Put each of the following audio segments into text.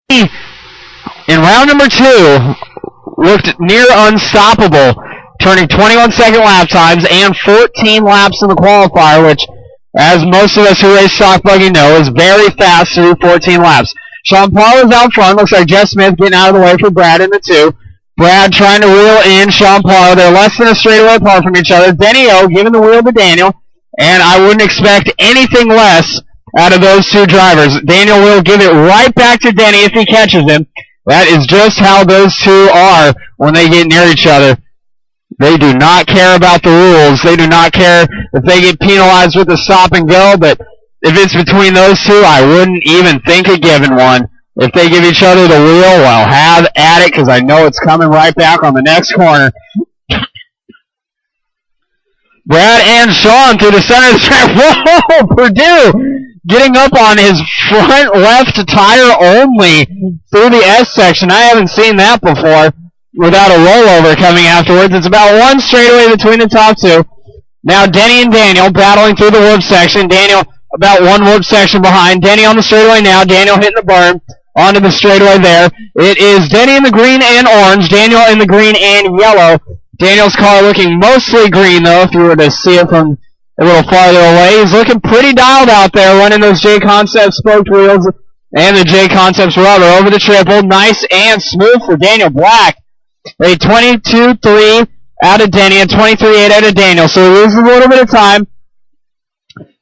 In round number 2, looked near unstoppable, turning 21-second lap times and 14 laps in the qualifier, which, as most of us who race stock buggy know, is very fast to do 14 laps. Sean Paul is out front. Looks like Jeff Smith getting out of the way for Brad in the 2. Brad trying to wheel in Sean Paul. They're less than a straightaway apart from each other. Denny O giving the wheel to Daniel, and I wouldn't expect anything less out of those two drivers. Daniel will give it right back to Denny if he catches him. That is just how those two are when they get near each other. They do not care about the rules. They do not care if they get penalized with a stop and go, but if it's between those two, I wouldn't even think of giving one. If they give each other the wheel, well, have at it, because I know it's coming right back on the next corner. Brad and Sean through the center of the track. Whoa, Purdue getting up on his front left tire only through the S section. I haven't seen that before without a rollover coming afterwards. It's about one straightaway between the top two. Now Denny and Daniel battling through the whoop section. Daniel about one whoop section behind. Denny on the straightaway now. Daniel hitting the berm onto the straightaway there. It is Denny in the green and orange. Daniel in the green and yellow. Daniel's car looking mostly green, though, if you were to see it from a little farther away. He's looking pretty dialed out there, running those J-Concepts spoked wheels and the J-Concepts rubber over the triple. Nice and smooth for Daniel Black. A 22.3 out of Denny and 23.8 out of Daniel, so he loses a little bit of time.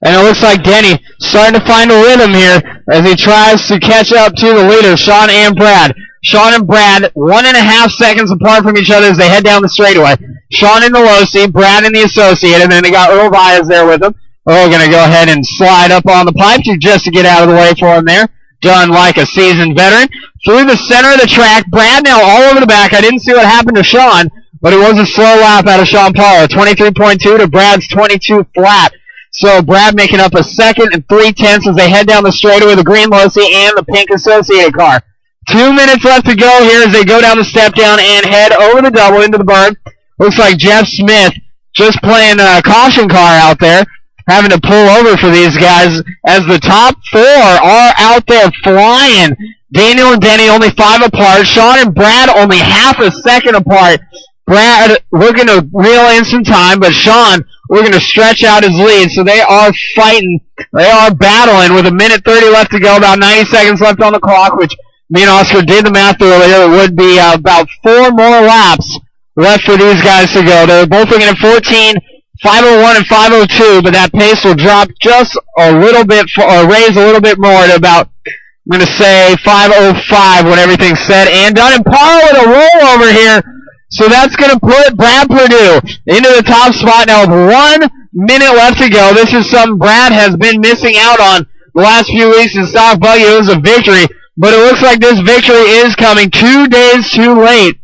And it looks like Denny starting to find a rhythm here as he tries to catch up to the leaders, Sean and Brad. Sean and Brad 1.5 seconds apart from each other as they head down the straightaway. Sean in the low seat, Brad in the associate, and then they got Earl Vyas there with him. Earl going to go ahead and slide up on the pipe just to get out of the way for him there. Done like a seasoned veteran. Through the center of the track, Brad now all over the back. I didn't see what happened to Sean, but it was a slow lap out of Sean Paul. 23.2 to Brad's 22 flat. So Brad making up a second and 3/10 as they head down the straightaway, the green low seat and the pink associated car. 2 minutes left to go here as they go down the step down and head over the double into the berm. Looks like Jeff Smith just playing a caution car out there, having to pull over for these guys as the top four are out there flying. Daniel and Denny only 5 apart. Sean and Brad only half a second apart. Brad looking to reel in some time, but Sean looking to stretch out his lead. So they are fighting. They are battling with 1:30 left to go, about 90 seconds left on the clock, which me and Oscar did the math earlier. It would be about 4 more laps left for these guys to go. They're both looking at 14, 5:01 and 5:02, but that pace will drop just a little bit, or raise a little bit more to about, I'm going to say 5:05 when everything's said and done. And Paul with a rollover here. So that's going to put Brad Purdue into the top spot now with 1 minute left to go. This is something Brad has been missing out on the last few weeks in stock buggy. It was a victory, but it looks like this victory is coming 2 days too late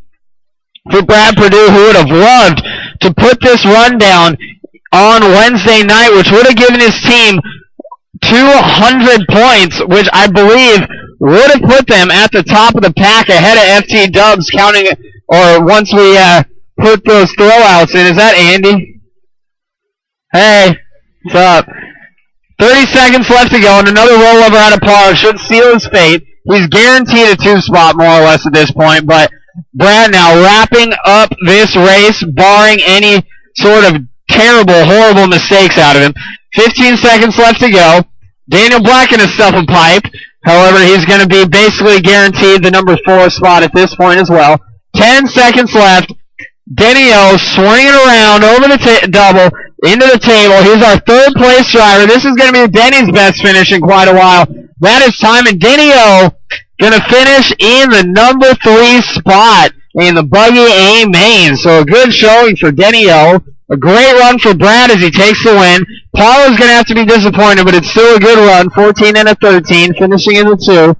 for Brad Purdue, who would have loved to put this run down on Wednesday night, which would have given his team 200 points, which I believe would have put them at the top of the pack ahead of FT Dubs, counting, or once we put those throwouts in. Is that Andy? Hey, what's up? 30 seconds left to go, and another rollover out of par should seal his fate. He's guaranteed a 2 spot more or less at this point, but Brad now wrapping up this race, barring any sort of terrible, horrible mistakes out of him. 15 seconds left to go. Daniel Black in himself a pipe. However, he's going to be basically guaranteed the number 4 spot at this point as well. 10 seconds left. Denny O swinging around over the double into the table. He's our 3rd place driver. This is going to be Denny's best finish in quite a while. That is time, and Denny O going to finish in the number 3 spot in the Buggy A main. So a good showing for Denny O. A great run for Brad as he takes the win. Paul is going to have to be disappointed, but it's still a good run. 14 and a 13, finishing in the 2.